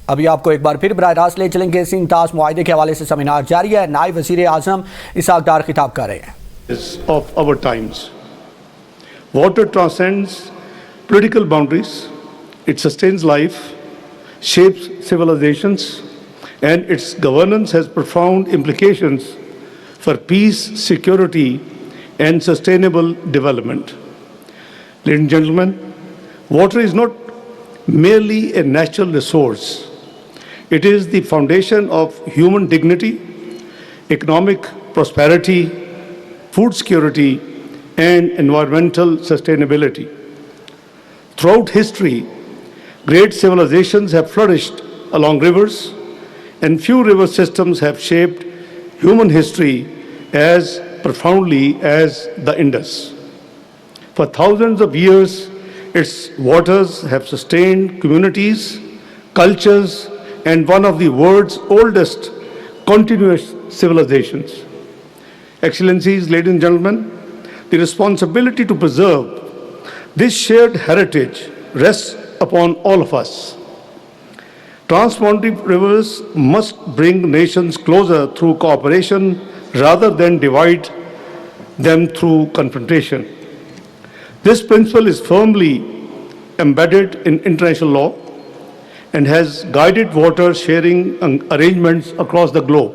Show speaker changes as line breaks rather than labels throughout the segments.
अभी आपको एक बार फिर बराह रास्त ले चलेंगे। सिंतास मुआहदे के हवाले से सेमिनार जारी है। नायब वज़ीर आज़म इशाक़ डार खिताब कर रहे हैं।
Of our times. Water transcends political boundaries. It sustains life, shapes civilizations, and its governance has profound implications for peace, security, and sustainable development. Ladies and gentlemen, water is not merely a natural resource. It is the foundation of human dignity, economic prosperity, food security, and environmental sustainability. Throughout history, great civilizations have flourished along rivers, and few river systems have shaped human history as profoundly as the Indus. For thousands of years, its waters have sustained communities, cultures, and one of the world's oldest continuous civilizations. Excellencies, ladies and gentlemen, the responsibility to preserve this shared heritage rests upon all of us. Transboundary rivers must bring nations closer through cooperation rather than divide them through confrontation. This principle is firmly embedded in international law and has guided water sharing arrangements across the globe.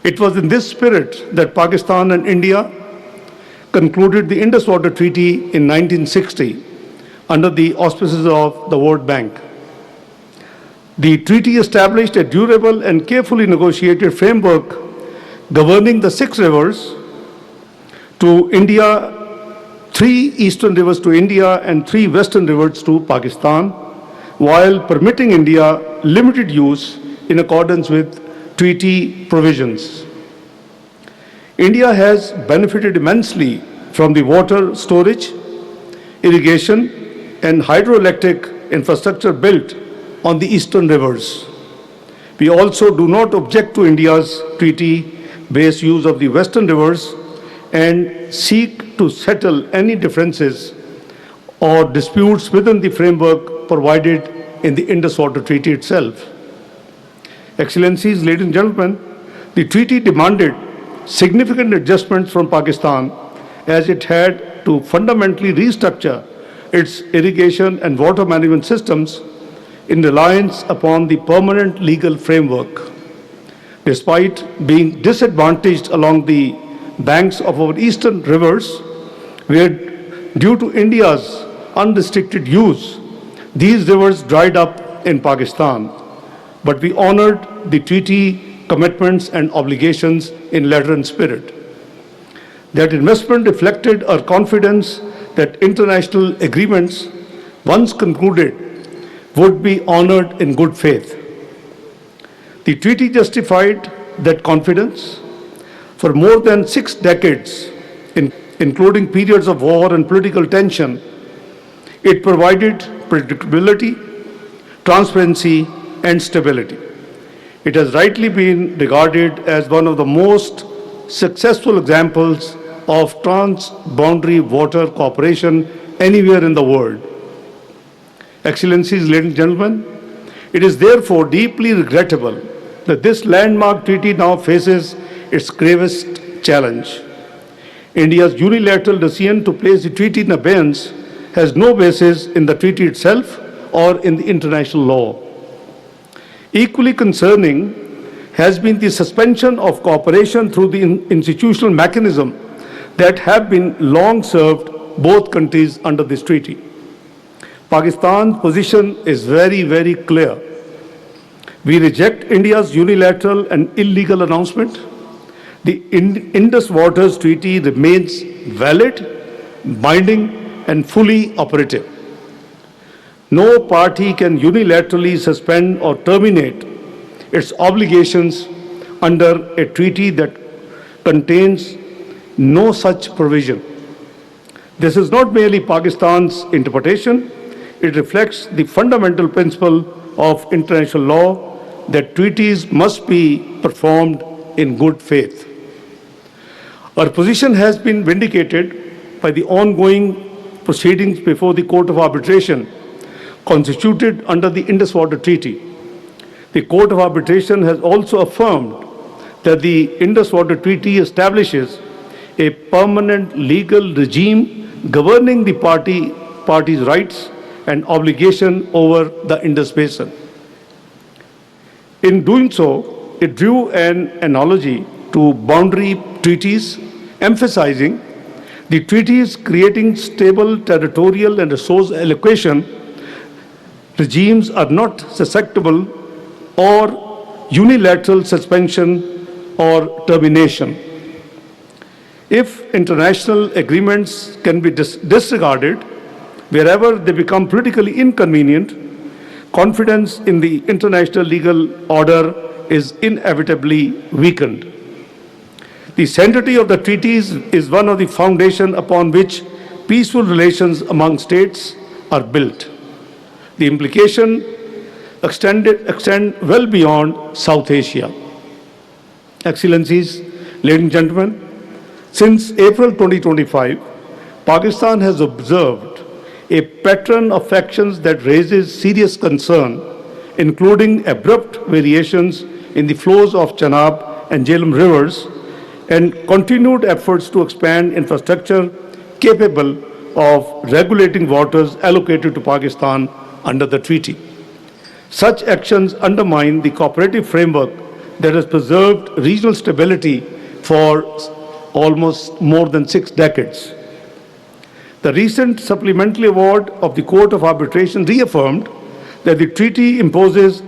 It was in this spirit that Pakistan and India concluded the Indus Water Treaty in 1960 under the auspices of the World Bank. The treaty established a durable and carefully negotiated framework governing the 6 rivers to India, 3 eastern rivers to India and 3 western rivers to Pakistan, while permitting India limited use in accordance with treaty provisions. India has benefited immensely from the water storage, irrigation, and hydroelectric infrastructure built on the eastern rivers. We also do not object to India's treaty-based use of the western rivers and seek to settle any differences or disputes within the framework provided in the Indus Water Treaty itself. Excellencies, ladies and gentlemen, the treaty demanded significant adjustments from Pakistan as it had to fundamentally restructure its irrigation and water management systems in reliance upon the permanent legal framework. Despite being disadvantaged along the banks of our eastern rivers, where due to India's unrestricted use, these rivers dried up in Pakistan, but we honored the treaty commitments and obligations in letter and spirit. That investment reflected our confidence that international agreements, once concluded, would be honored in good faith. The treaty justified that confidence. For more than 6 decades, including periods of war and political tension, it provided predictability, transparency, and stability. It has rightly been regarded as one of the most successful examples of transboundary water cooperation anywhere in the world. Excellencies, ladies and gentlemen, it is therefore deeply regrettable that this landmark treaty now faces its gravest challenge. India's unilateral decision to place the treaty in abeyance has no basis in the treaty itself or in the international law. Equally concerning has been the suspension of cooperation through the institutional mechanism that have been long served both countries under this treaty. Pakistan's position is very, very clear. We reject India's unilateral and illegal announcement. The Indus Water Treaty remains valid, binding, and fully operative. No party can unilaterally suspend or terminate its obligations under a treaty that contains no such provision. This is not merely Pakistan's interpretation, it reflects the fundamental principle of international law that treaties must be performed in good faith. Our position has been vindicated by the ongoing proceedings before the Court of Arbitration, constituted under the Indus Water Treaty. The Court of Arbitration has also affirmed that the Indus Water Treaty establishes a permanent legal regime governing the parties' rights and obligation over the Indus Basin. In doing so, it drew an analogy to boundary treaties, emphasizing the treaties creating stable territorial and resource allocation regimes are not susceptible or unilateral suspension or termination. If international agreements can be disregarded wherever they become politically inconvenient, confidence in the international legal order is inevitably weakened. The sanctity of the treaties is one of the foundations upon which peaceful relations among states are built. The implications extend well beyond South Asia. Excellencies, ladies and gentlemen, since April 2025, Pakistan has observed a pattern of actions that raises serious concern, including abrupt variations in the flows of Chenab and Jhelum rivers and continued efforts to expand infrastructure capable of regulating waters allocated to Pakistan under the treaty. Such actions undermine the cooperative framework that has preserved regional stability for almost more than 6 decades. The recent supplementary award of the Court of Arbitration reaffirmed that the treaty imposes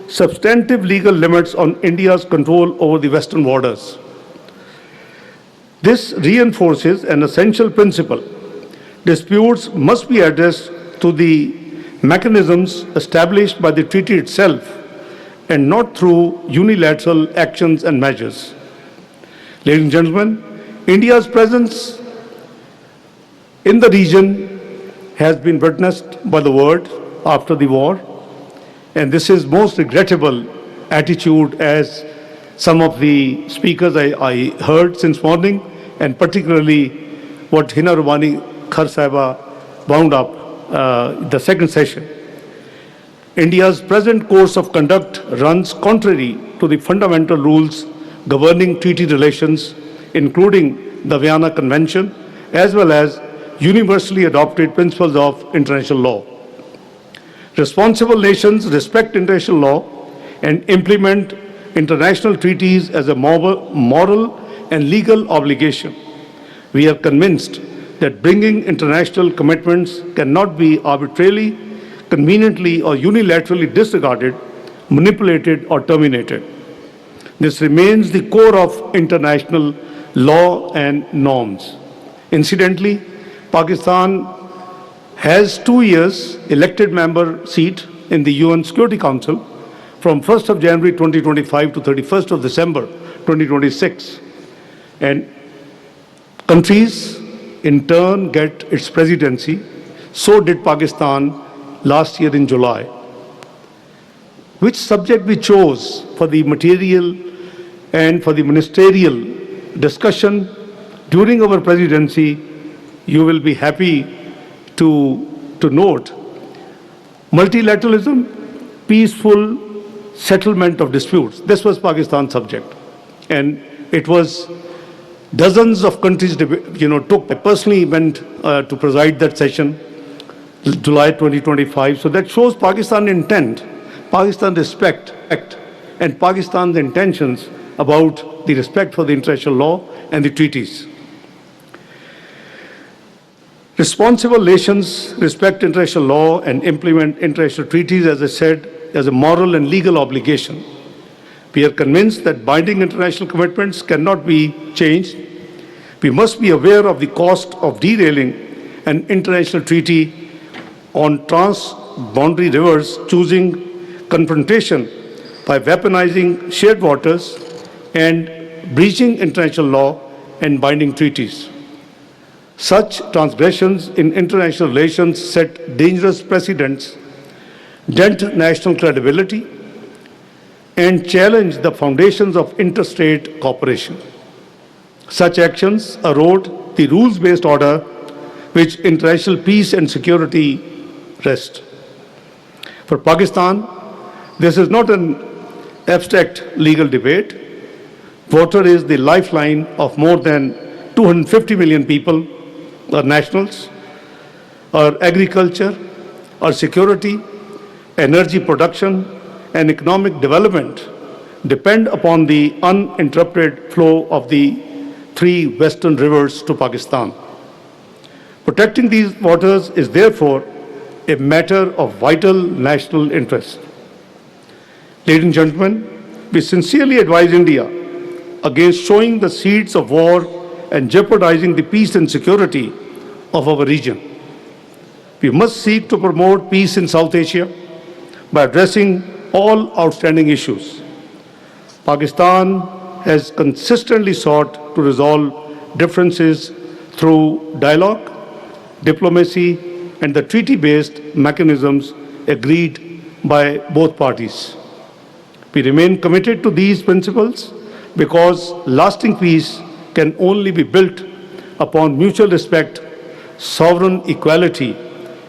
substantive legal limits on India's control over the western waters. This reinforces an essential principle. Disputes must be addressed through the mechanisms established by the treaty itself and not through unilateral actions and measures. Ladies and gentlemen, India's presence in the region has been witnessed by the world after the war, and this is most regrettable attitude as some of the speakers I heard since morning, and particularly what Hina Rumani Khar Sahiba wound up the second session. India's present course of conduct runs contrary to the fundamental rules governing treaty relations, including the Vienna Convention, as well as universally adopted principles of international law. Responsible nations respect international law and implement international treaties as a moral and legal obligation. We are convinced that bringing international commitments cannot be arbitrarily, conveniently, or unilaterally disregarded, manipulated, or terminated. This remains the core of international law and norms. Incidentally, Pakistan has 2 years elected member seat in the UN Security Council from 1st of January 2025 to 31st of December 2026. And countries in turn get its presidency. So did Pakistan last year in July. Which subject we chose for the material and for the ministerial discussion during our presidency, you will be happy to note. Multilateralism, peaceful settlement of disputes. This was Pakistan's subject. And it was dozens of countries, took. I personally went to preside that session, July 2025. So that shows Pakistan intent, Pakistan respect, and Pakistan's intentions about the respect for the international law and the treaties. Responsible nations respect international law and implement international treaties, as I said, as a moral and legal obligation. We are convinced that binding international commitments cannot be changed. We must be aware of the cost of derailing an international treaty on trans-boundary rivers, choosing confrontation by weaponizing shared waters and breaching international law and binding treaties. Such transgressions in international relations set dangerous precedents, dent national credibility, and challenge the foundations of interstate cooperation. Such actions erode the rules-based order which international peace and security rest. For Pakistan, this is not an abstract legal debate. Water is the lifeline of more than 250 million people, our nationals, our agriculture, our security, energy production, and economic development depend upon the uninterrupted flow of the three western rivers to Pakistan. Protecting these waters is therefore a matter of vital national interest. Ladies and gentlemen, we sincerely advise India against sowing the seeds of war and jeopardizing the peace and security of our region. We must seek to promote peace in South Asia by addressing all outstanding issues. Pakistan has consistently sought to resolve differences through dialogue, diplomacy, and the treaty-based mechanisms agreed by both parties. We remain committed to these principles because lasting peace can only be built upon mutual respect, sovereign equality,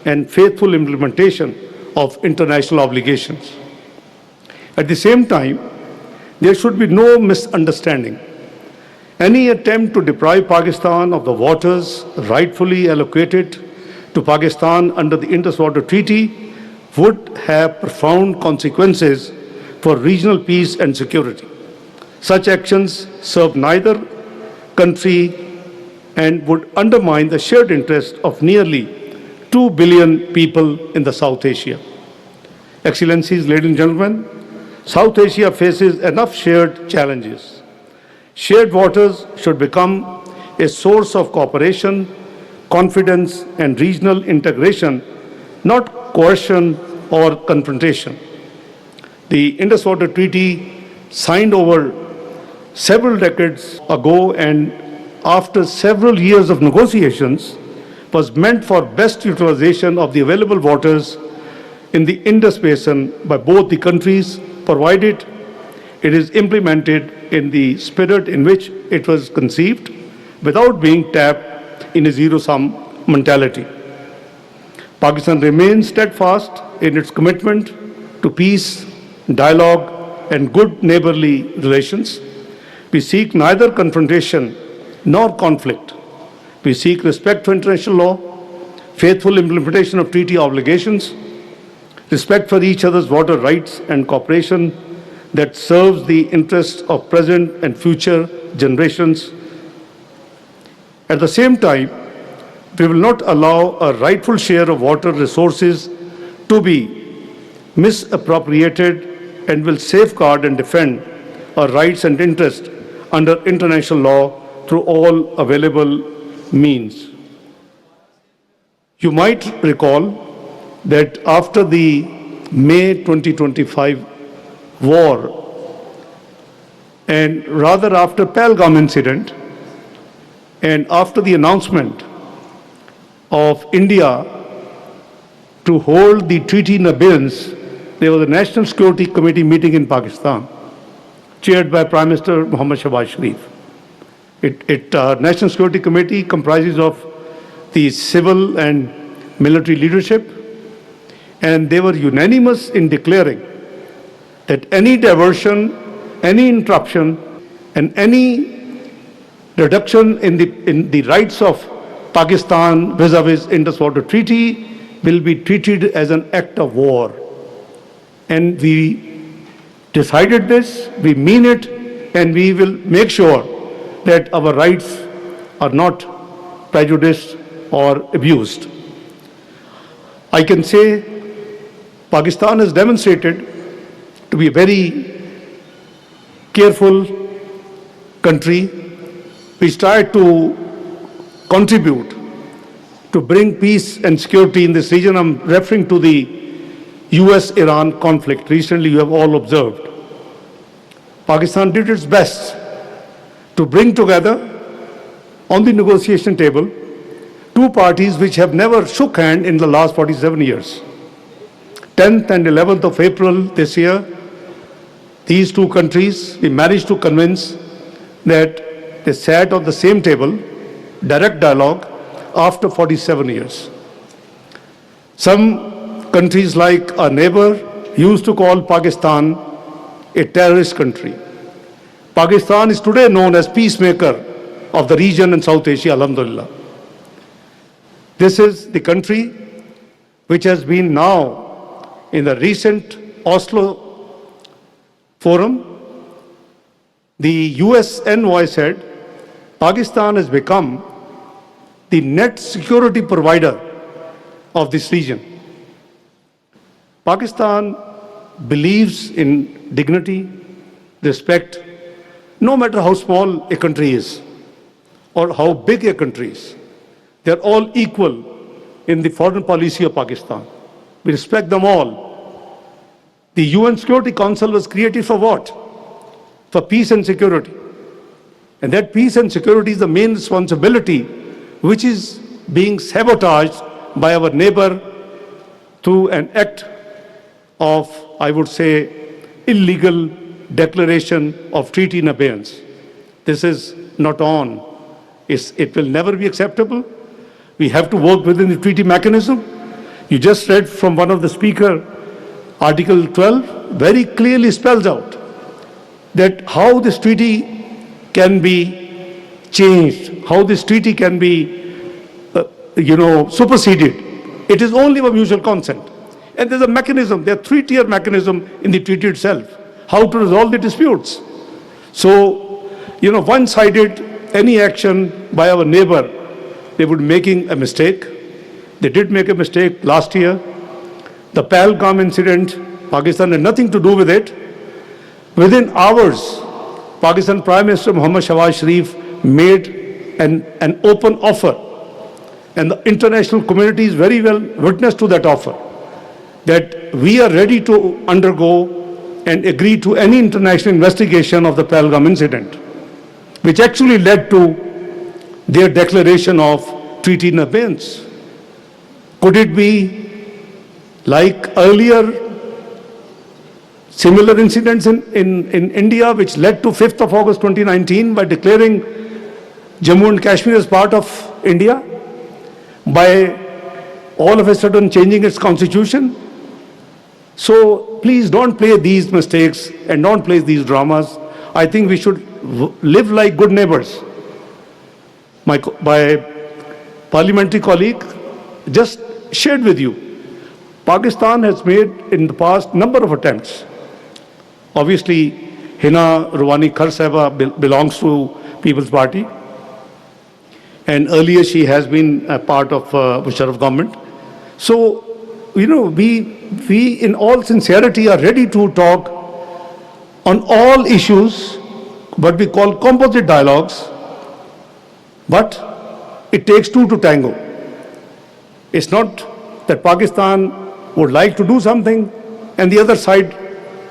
and faithful implementation of international obligations. At the same time, there should be no misunderstanding. Any attempt to deprive Pakistan of the waters rightfully allocated to Pakistan under the Indus Water Treaty would have profound consequences for regional peace and security. Such actions serve neither country and would undermine the shared interest of nearly 2 billion people in the South Asia. Excellencies, ladies and gentlemen, South Asia faces enough shared challenges. Shared waters should become a source of cooperation, confidence, and regional integration, not coercion or confrontation. The Indus Water Treaty, signed over several decades ago and after several years of negotiations, was meant for best utilization of the available waters in the Indus Basin by both the countries, provided it is implemented in the spirit in which it was conceived, without being tapped in a zero-sum mentality. Pakistan remains steadfast in its commitment to peace, dialogue, and good neighborly relations. We seek neither confrontation nor conflict. We seek respect for international law, faithful implementation of treaty obligations, respect for each other's water rights, and cooperation that serves the interests of present and future generations. At the same time, we will not allow a rightful share of water resources to be misappropriated and will safeguard and defend our rights and interests under international law through all available means. You might recall that after the May 2025 war, and rather after Pahalgam incident, and after the announcement of India to hold the treaty in abeyance, there was a National Security Committee meeting in Pakistan, chaired by Prime Minister Muhammad Shahbaz Sharif. National Security Committee comprises of the civil and military leadership, and they were unanimous in declaring that any diversion, any interruption, and any reduction in the rights of Pakistan vis-a-vis Indus Water Treaty will be treated as an act of war. And we decided this, we mean it, and we will make sure that our rights are not prejudiced or abused. I can say Pakistan has demonstrated to be a very careful country which tried to contribute to bring peace and security in this region. I'm referring to the US-Iran conflict. Recently, you have all observed. Pakistan did its best to bring together on the negotiation table two parties which have never shook hand in the last 47 years. 10th and 11th of April this year, these two countries, we managed to convince that they sat on the same table, direct dialogue, after 47 years. Some countries like our neighbor used to call Pakistan a terrorist country. Pakistan is today known as peacemaker of the region in South Asia, alhamdulillah. This is the country which has been now in the recent Oslo forum. The US envoy said Pakistan has become the net security provider of this region. Pakistan believes in dignity, respect, no matter how small a country is or how big a country is. They are all equal in the foreign policy of Pakistan. We respect them all. The UN Security Council was created for what? For peace and security. And that peace and security is the main responsibility which is being sabotaged by our neighbor through an act of, I would say, illegal declaration of treaty in abeyance. This is not on. It will never be acceptable. We have to work within the treaty mechanism. You just read from one of the speaker, Article 12 very clearly spells out that how this treaty can be changed, how this treaty can be, superseded. It is only by mutual consent. And there's a mechanism, there are three-tier mechanism in the treaty itself, how to resolve the disputes. So, one-sided, any action by our neighbor, they would be making a mistake. They did make a mistake last year. The Pahalgam incident, Pakistan had nothing to do with it. Within hours, Pakistan Prime Minister Muhammad Shahbaz Sharif made an open offer. And the international community is very well witness to that offer, that we are ready to undergo and agree to any international investigation of the Pahalgam incident, which actually led to their declaration of treaty in abeyance. Could it be like earlier similar incidents in India which led to 5th of August 2019 by declaring Jammu and Kashmir as part of India, by all of a sudden changing its constitution? So please don't play these mistakes and don't play these dramas. I think we should live like good neighbors. My parliamentary colleague just shared with you, Pakistan has made in the past number of attempts. Obviously, Hina Ruwani Khar Sahiba belongs to People's Party. And earlier she has been a part of Musharraf government. So, we in all sincerity are ready to talk on all issues, what we call composite dialogues, but it takes two to tango. It's not that Pakistan would like to do something and the other side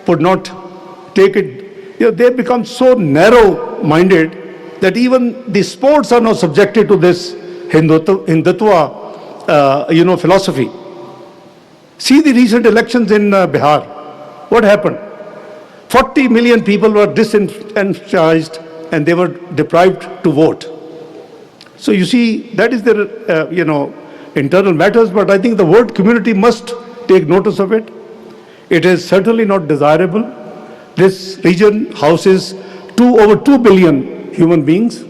would not take it. They become so narrow-minded that even the sports are now subjected to this Hindutva, philosophy. See the recent elections in Bihar. What happened? 40 million people were disenfranchised and they were deprived to vote. So you see, that is their, internal matters, but I think the world community must take notice of it. It is certainly not desirable. This region houses over 2 billion human beings,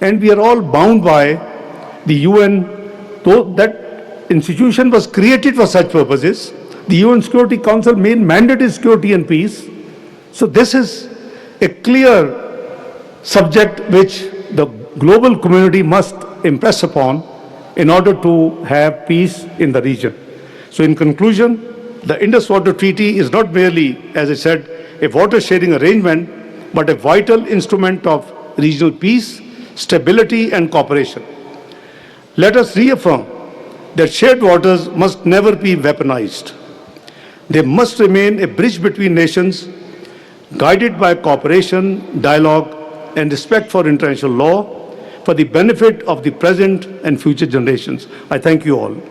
and we are all bound by the UN. Though that institution was created for such purposes, the UN Security Council main mandate is security and peace. So this is a clear subject which the global community must impress upon in order to have peace in the region. So in conclusion, the Indus Water Treaty is not merely, as I said, a water sharing arrangement, but a vital instrument of regional peace, stability and cooperation. Let us reaffirm that shared waters must never be weaponized. They must remain a bridge between nations, guided by cooperation, dialogue and respect for international law, for the benefit of the present and future generations. I thank you all.